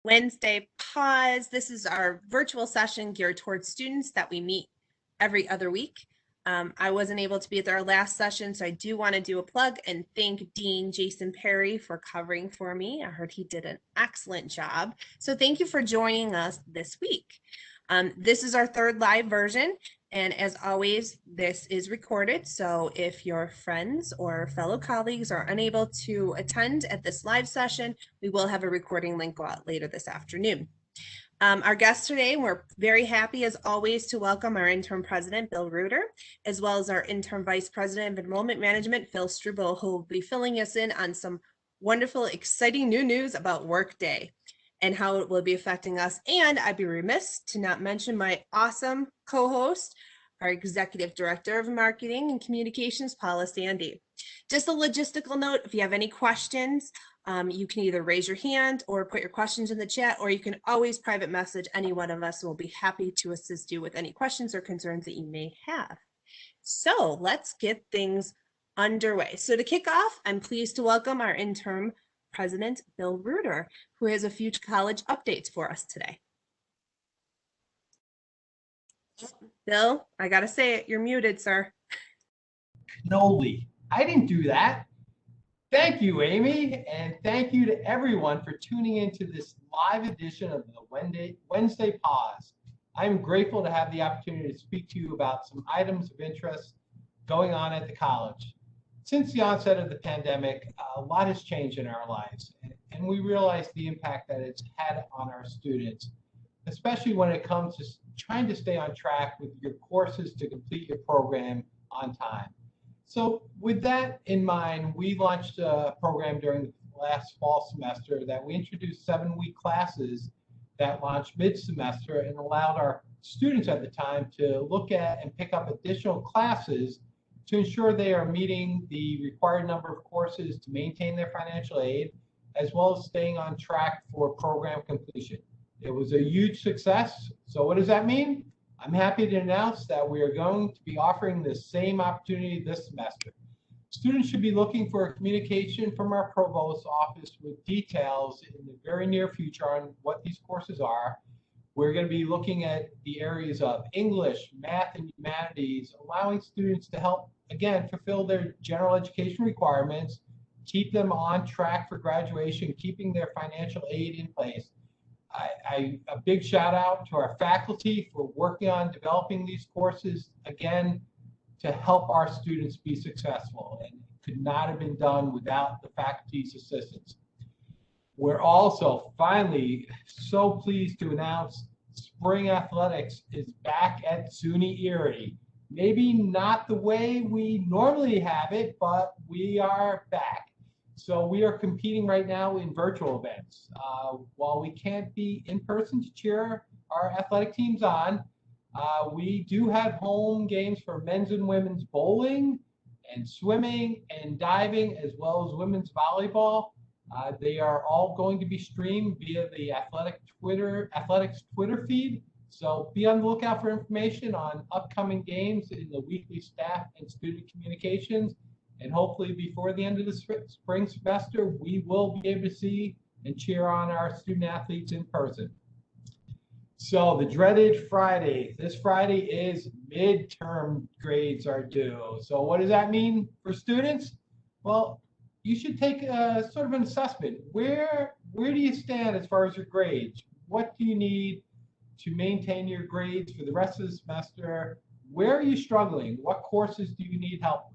Wednesday Pawz. This is our virtual session geared towards students that we meet every other week. I wasn't able to be at our last session, so I do want to do a plug and thank Dean Jason Perry for covering for me. I heard he did an excellent job. So thank you for joining us this week. This is our third live version. And as always, this is recorded. So if your friends or fellow colleagues are unable to attend at this live session, we will have a recording link go out later this afternoon. Our guest today, we're very happy as always to welcome our Interim President Bill Reuter, as well as our Interim Vice President of Enrollment Management, Phil Struebel, who will be filling us in on some wonderful, exciting new news about Workday and how it will be affecting us. And I'd be remiss to not mention my awesome co-host, our Executive Director of Marketing and Communications, Paula Sandy. Just a logistical note, if you have any questions, you can either raise your hand or put your questions in the chat, or you can always private message any one of us. We'll be happy to assist you with any questions or concerns that you may have. So let's get things underway. So to kick off, I'm pleased to welcome our Interim President, Bill Reuter, who has a few college updates for us today. Bill, I gotta say it, you're muted, sir. Cannoli. I didn't do that. Thank you, Amy, and thank you to everyone for tuning into this live edition of the Wednesday Pawz. I'm grateful to have the opportunity to speak to you about some items of interest going on at the college. Since the onset of the pandemic, a lot has changed in our lives, and we realize the impact that it's had on our students, especially when it comes to trying to stay on track with your courses to complete your program on time. So with that in mind, we launched a program during the last fall semester that we introduced 7-week classes that launched mid-semester and allowed our students at the time to look at and pick up additional classes to ensure they are meeting the required number of courses to maintain their financial aid, as well as staying on track for program completion. It was a huge success. So what does that mean? I'm happy to announce that we are going to be offering the same opportunity this semester. Students should be looking for a communication from our Provost's office with details in the very near future on what these courses are. We're going to be looking at the areas of English, math, and humanities, allowing students to help, again, fulfill their general education requirements, keep them on track for graduation, keeping their financial aid in place. A big shout out to our faculty for working on developing these courses, again, to help our students be successful, and it could not have been done without the faculty's assistance. We're also finally so pleased to announce spring athletics is back at SUNY Erie. Maybe not the way we normally have it, but we are back. So we are competing right now in virtual events. While we can't be in person to cheer our athletic teams on, we do have home games for men's and women's bowling and swimming and diving, as well as women's volleyball. They are all going to be streamed via the athletics Twitter feed. So be on the lookout for information on upcoming games in the weekly staff and student communications. And hopefully before the end of the spring semester, we will be able to see and cheer on our student athletes in person. So the dreaded Friday. This Friday is midterm grades are due. So what does that mean for students? Well, you should take a sort of an assessment. Where do you stand as far as your grades? What do you need to maintain your grades for the rest of the semester? Where are you struggling? What courses do you need help with?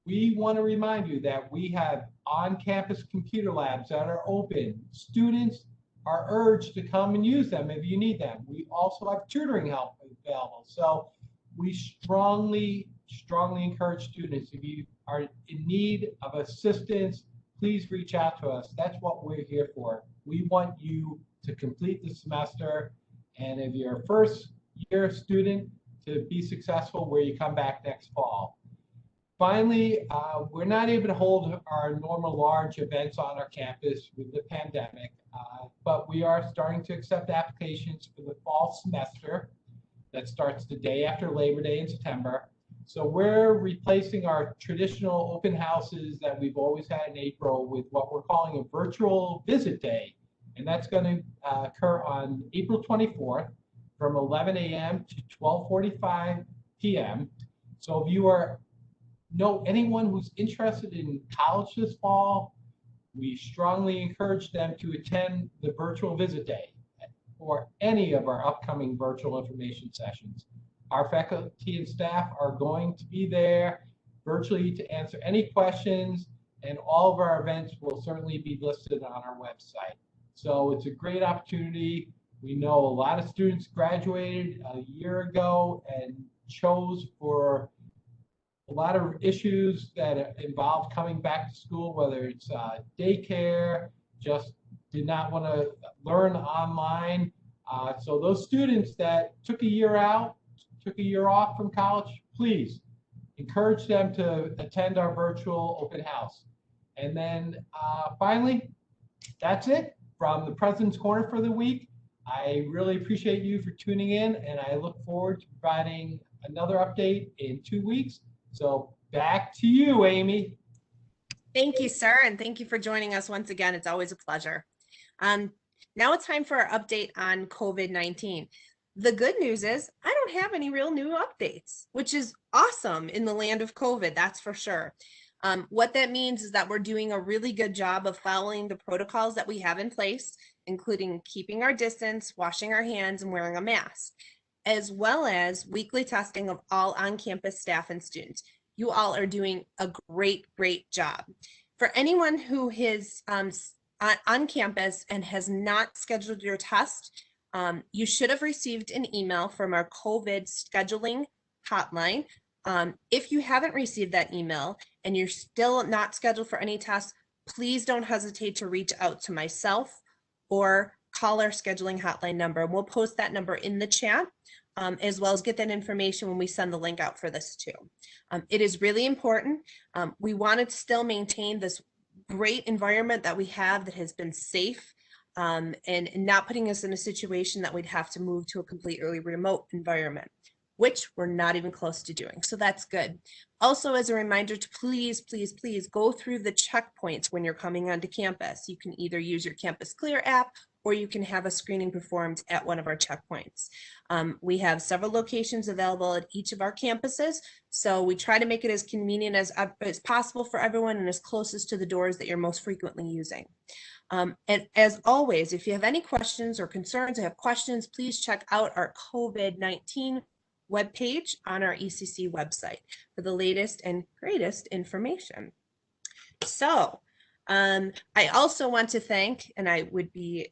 We want to remind you that we have on-campus computer labs that are open. Students are urged to come and use them if you need them. We also have tutoring help available. So we strongly encourage students, if you are in need of assistance, please reach out to us. That's what we're here for. We want you to complete the semester, and if you're a first year student, to be successful where you come back next fall. Finally, we're not able to hold our normal large events on our campus with the pandemic, but we are starting to accept applications for the fall semester that starts the day after Labor Day in September. So we're replacing our traditional open houses that we've always had in April with what we're calling a virtual visit day. and that's going to occur on April 24th from 11 a.m. to 12:45 p.m. So if you know anyone who's interested in college this fall, we strongly encourage them to attend the virtual visit day or any of our upcoming virtual information sessions. Our faculty and staff are going to be there virtually to answer any questions, and all of our events will certainly be listed on our website. So it's a great opportunity. We know a lot of students graduated a year ago and chose for a lot of issues that involve coming back to school, whether it's daycare, just did not want to learn online. So those students that took a year out, took a year off from college, please encourage them to attend our virtual open house. And then finally, that's it from the President's Corner for the week. I really appreciate you for tuning in, and I look forward to providing another update in 2 weeks. So back to you, Amy. Thank you, sir, and thank you for joining us once again. It's always a pleasure. Now it's time for our update on COVID-19. The good news is I don't have any real new updates, which is awesome in the land of COVID, that's for sure. What that means is that we're doing a really good job of following the protocols that we have in place, including keeping our distance, washing our hands, and wearing a mask, as well as weekly testing of all on-campus staff and students. You all are doing a great, great job. For anyone who is on campus and has not scheduled your test, you should have received an email from our COVID scheduling hotline. If you haven't received that email and you're still not scheduled for any tests, please don't hesitate to reach out to myself or call our scheduling hotline number. We'll post that number in the chat, as well as get that information when we send the link out for this too. It is really important. We want to still maintain this great environment that we have that has been safe, and not putting us in a situation that we'd have to move to a completely remote environment, which we're not even close to doing. So that's good. Also, as a reminder to please, please, please go through the checkpoints when you're coming onto campus. You can either use your Campus Clear app, or you can have a screening performed at one of our checkpoints. We have several locations available at each of our campuses, so we try to make it as convenient as possible for everyone and as closest to the doors that you're most frequently using. And as always, if you have any questions or concerns or have questions, please check out our COVID-19 webpage on our ECC website for the latest and greatest information. So I also want to thank, and I would be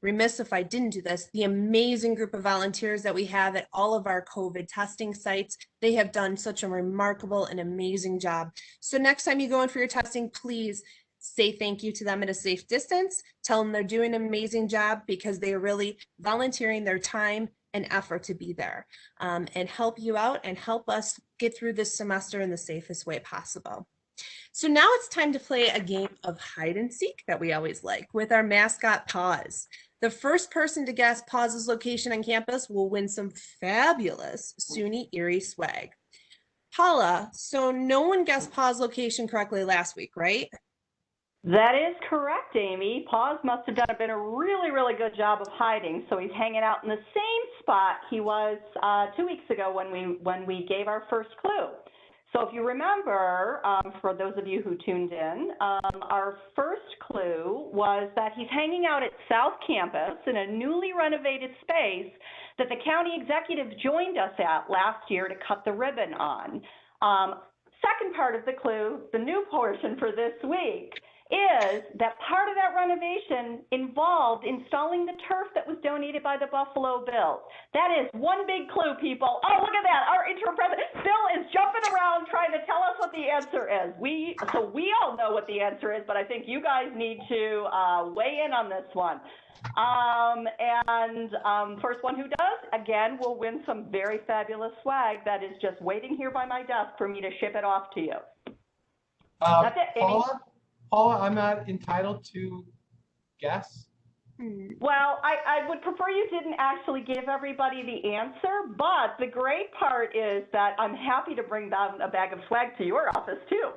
remiss if I didn't do this, the amazing group of volunteers that we have at all of our COVID testing sites. They have done such a remarkable and amazing job. So next time you go in for your testing, please say thank you to them at a safe distance. Tell them they're doing an amazing job because they are really volunteering their time and effort to be there, and help you out and help us get through this semester in the safest way possible. So now it's time to play a game of hide and seek that we always like with our mascot Pawz. The first person to guess Pawz's location on campus will win some fabulous SUNY Erie swag. Paula, so no one guessed Pawz's location correctly last week, right? That is correct, Amy. Pawz must have been a really, really good job of hiding. So he's hanging out in the same spot he was 2 weeks ago when we gave our first clue. So if you remember, for those of you who tuned in, our first clue was that he's hanging out at South Campus in a newly renovated space that the county executive joined us at last year to cut the ribbon on. Second part of the clue, the new portion for this week, is that part of that renovation involved installing the turf that was donated by the Buffalo Bills. That is one big clue, people. Oh, look at that. Our interim president, Bill, is jumping around trying to tell us what the answer is. So we all know what the answer is, but I think you guys need to weigh in on this one. First one who does, again, will win some very fabulous swag that is just waiting here by my desk for me to ship it off to you. That's it, Amy. Paula, I'm not entitled to guess. Well, I would prefer you didn't actually give everybody the answer, but the great part is that I'm happy to bring down a bag of swag to your office too.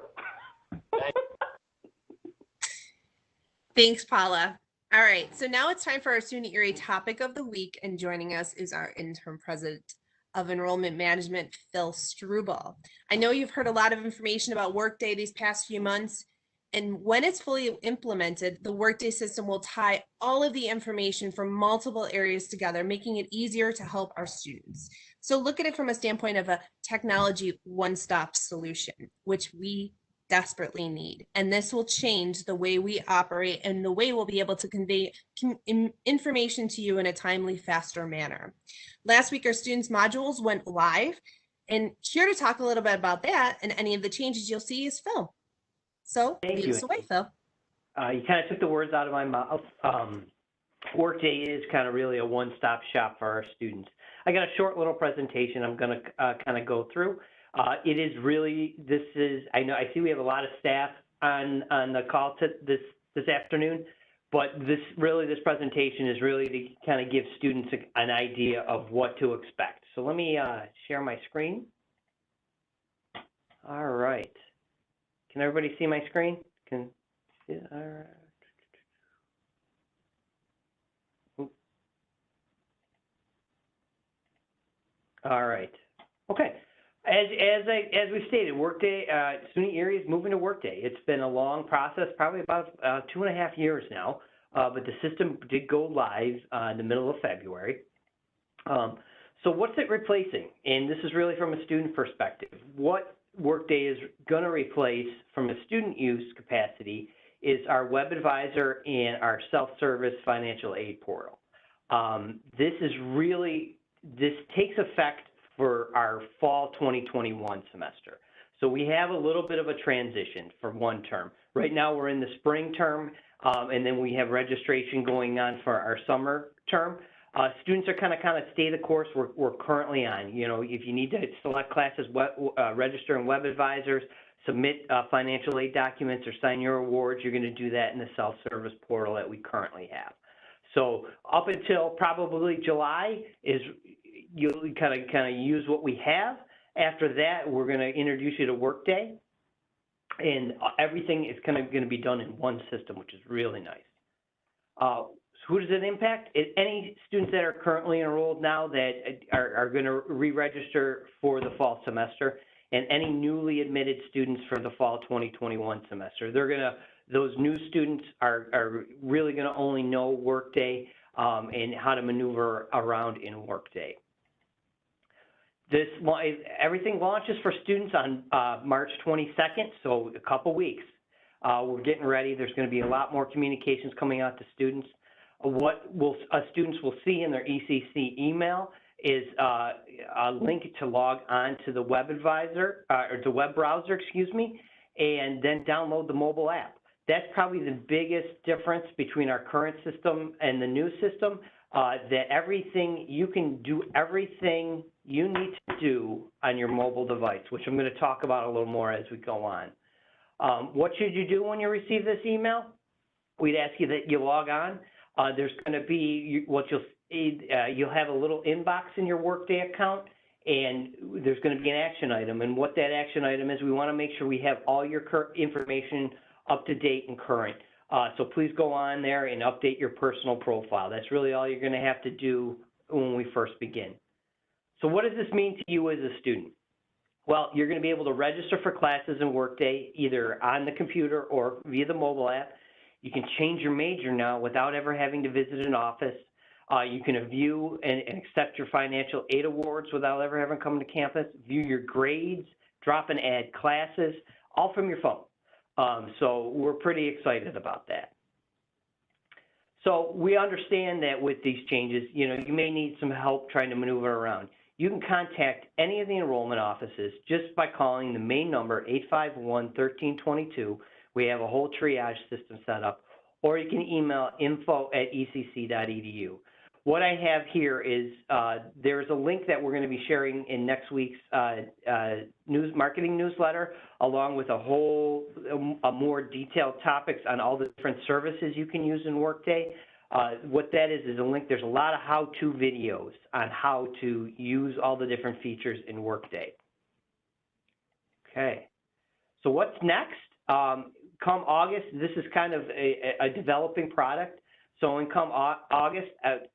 Thanks, Paula. All right, so now it's time for our Student Erie topic of the week, and joining us is our Interim President of Enrollment Management, Phil Struebel. I know you've heard a lot of information about Workday these past few months, and when it's fully implemented, the Workday system will tie all of the information from multiple areas together, making it easier to help our students. So look at it from a standpoint of a technology one-stop solution, which we desperately need. And this will change the way we operate and the way we'll be able to convey information to you in a timely, faster manner. Last week, our students' modules went live. And here to talk a little bit about that and any of the changes you'll see is Phil. So lead us away, Phil. You kind of took the words out of my mouth. Workday is kind of really a one-stop shop for our students. I got a short little presentation I'm going to kind of go through. It is really, I see we have a lot of staff on the call this afternoon, but this presentation is really to kind of give students an idea of what to expect. So let me share my screen. All right. Can everybody see my screen? All right. All right. Okay. As we stated, Workday, Student Erie is moving to Workday. It's been a long process, probably about 2.5 years now, but the system did go live in the middle of February. So what's it replacing? And this is really from a student perspective. What Workday is going to replace from a student use capacity is our web advisor and our self-service financial aid portal. This takes effect for our fall 2021 semester. So we have a little bit of a transition for one term. Right now we're in the spring term, and then we have registration going on for our summer term. Students are kind of stay the course we're currently on. You know, if you need to select classes, register in web advisors, submit financial aid documents, or sign your awards, you're going to do that in the self-service portal that we currently have. So up until probably July is you'll kind of use what we have. After that, we're going to introduce you to Workday, and everything is kind of going to be done in one system, which is really nice. So who does it impact? Any students that are currently enrolled now that are going to re-register for the fall semester, and any newly admitted students for the fall 2021 semester. Those new students are really going to only know Workday and how to maneuver around in Workday. Everything launches for students on March 22nd, so a couple weeks. We're getting ready. There's going to be a lot more communications coming out to students. What students will see in their ECC email is a link to log on to the web advisor, or the web browser, excuse me, and then download the mobile app. That's probably the biggest difference between our current system and the new system, you can do everything you need to do on your mobile device, which I'm going to talk about a little more as we go on. What should you do when you receive this email? We'd ask you that you log on. There's going to be you'll have a little inbox in your Workday account, and there's going to be an action item. And what that action item is, we want to make sure we have all your information up to date and current. So please go on there and update your personal profile. That's really all you're going to have to do when we first begin. So what does this mean to you as a student? Well, you're going to be able to register for classes in Workday either on the computer or via the mobile app. You can change your major now without ever having to visit an office. You can view and accept your financial aid awards without ever having come to campus, view your grades, drop and add classes, all from your phone. So we're pretty excited about that. So we understand that with these changes, you may need some help trying to maneuver around. You can contact any of the enrollment offices just by calling the main number, 851-1322. We have a whole triage system set up, or you can email info@ecc.edu. What I have here is there's a link that we're going to be sharing in next week's marketing newsletter, along with a more detailed topics on all the different services you can use in Workday. What that is a link. There's a lot of how-to videos on how to use all the different features in Workday. Okay, so what's next? Come August, this is kind of a developing product. So in come August,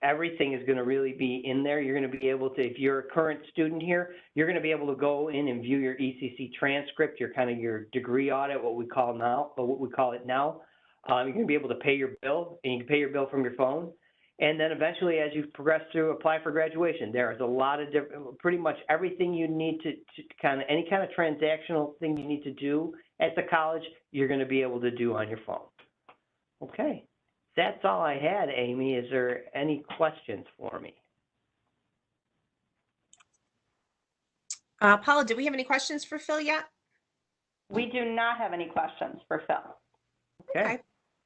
everything is going to really be in there. You're going to be able to, if you're a current student here, you're going to be able to go in and view your ECC transcript, your degree audit, what we call it now. You're going to be able to pay your bill, and you can pay your bill from your phone. And then eventually, as you progress through, apply for graduation. There is a lot of different, pretty much everything you need to any kind of transactional thing you need to do at the college, you're going to be able to do on your phone. Okay. That's all I had, Amy. Is there any questions for me? Paula, do we have any questions for Phil yet? We do not have any questions for Phil. Okay.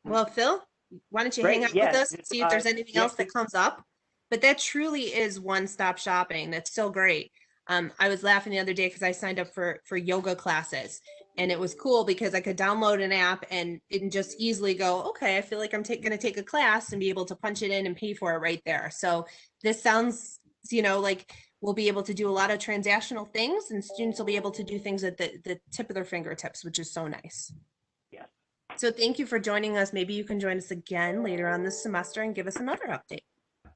Well, Phil, why don't you Great, hang out yes. with us and see if there's anything else that yes. comes up? But that truly is one-stop shopping. That's so great. I was laughing the other day because I signed up for yoga classes, and it was cool because I could download an app and just easily go, okay, I feel like I'm going to take a class, and be able to punch it in and pay for it right there. So this sounds, like we'll be able to do a lot of transactional things, and students will be able to do things at the tip of their fingertips, which is so nice. Yes. So thank you for joining us. Maybe you can join us again later on this semester and give us another update.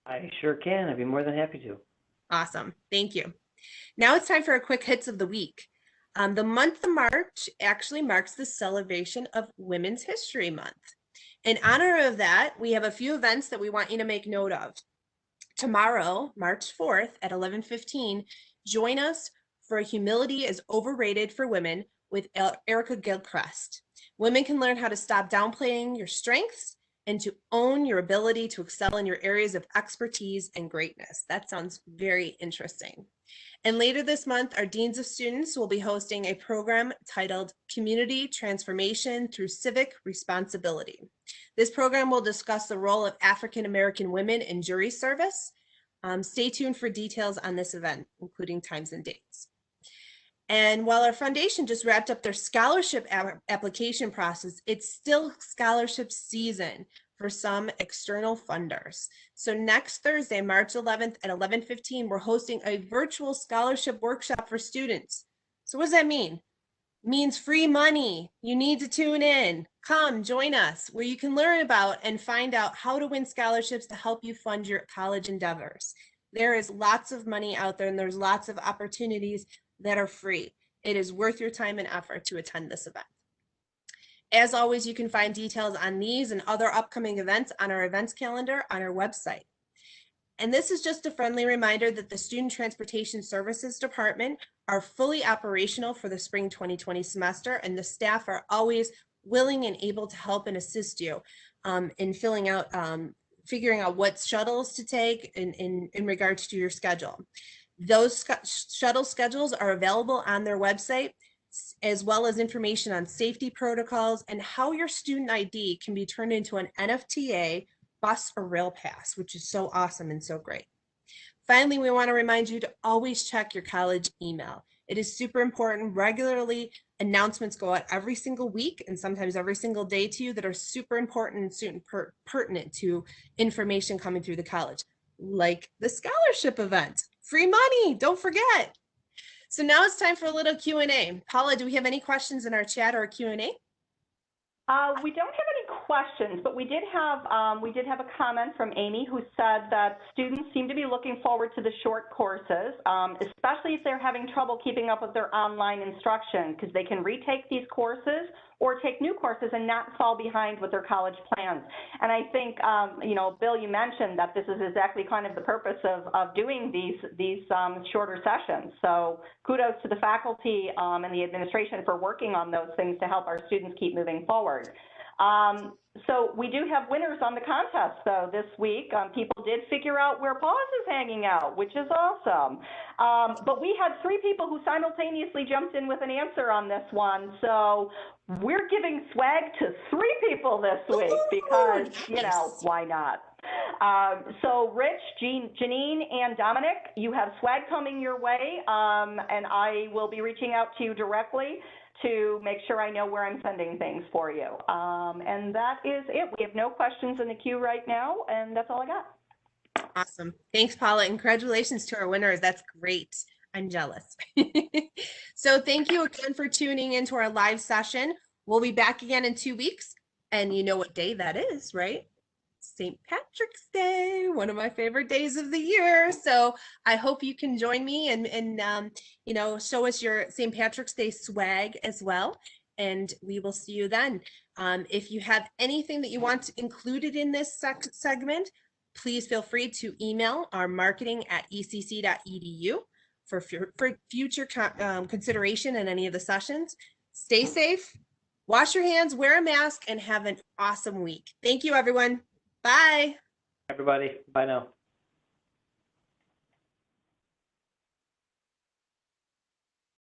I sure can. I'd be more than happy to. Awesome. Thank you. Now it's time for a quick hits of the week. The month of March actually marks the celebration of Women's History Month. In honor of that, we have a few events that we want you to make note of. Tomorrow, March 4th at 11:15, join us for Humility is Overrated for Women with Erica Gilchrist. Women can learn how to stop downplaying your strengths and to own your ability to excel in your areas of expertise and greatness. That sounds very interesting. And later this month, our Deans of Students will be hosting a program titled Community Transformation Through Civic Responsibility. This program will discuss the role of African American women in jury service. Stay tuned for details on this event, including times and dates. And while our foundation just wrapped up their scholarship application process, it's still scholarship season for some external funders. So next Thursday, March 11th at 11:15, we're hosting a virtual scholarship workshop for students. So what does that mean? It means free money. You need to tune in. Come join us, where you can learn about and find out how to win scholarships to help you fund your college endeavors. There is lots of money out there, and there's lots of opportunities that are free. It is worth your time and effort to attend this event. As always, you can find details on these and other upcoming events on our events calendar on our website. And this is just a friendly reminder that the Student Transportation Services Department are fully operational for the spring 2020 semester, and the staff are always willing and able to help and assist you in figuring out what shuttles to take in regards to your schedule. Those shuttle schedules are available on their website, as well as information on safety protocols and how your student ID can be turned into an NFTA bus or rail pass, which is so awesome and so great. Finally, we want to remind you to always check your college email. It is super important. Regularly, announcements go out every single week and sometimes every single day to you that are super important and pertinent to information coming through the college, like the scholarship event. Free money, don't forget. So now it's time for a little Q&A. Paula, do we have any questions in our chat or Q&A? We don't have any questions, but we did have a comment from Amy, who said that students seem to be looking forward to the short courses, especially if they're having trouble keeping up with their online instruction, because they can retake these courses or take new courses and not fall behind with their college plans. And I think, Bill, you mentioned that this is exactly kind of the purpose of doing these shorter sessions. So kudos to the faculty and the administration for working on those things to help our students keep moving forward. So we do have winners on the contest, though, this week. People did figure out where Pawz is hanging out, which is awesome. But we had 3 people who simultaneously jumped in with an answer on this one. So we're giving swag to 3 people this week because, why not? So Rich, Janine, and Dominic, you have swag coming your way, and I will be reaching out to you directly to make sure I know where I'm sending things for you. And that is it. We have no questions in the queue right now, and that's all I got. Awesome. Thanks, Paula, and congratulations to our winners. That's great. I'm jealous. So thank you again for tuning into our live session. We'll be back again in 2 weeks, and you know what day that is, right? St. Patrick's Day, one of my favorite days of the year. So I hope you can join me and you know, show us your St. Patrick's Day swag as well. And we will see you then. If you have anything that you want included in this segment, please feel free to email our marketing@ecc.edu for future consideration in any of the sessions. Stay safe, wash your hands, wear a mask, and have an awesome week. Thank you, everyone. Bye. Everybody, bye now.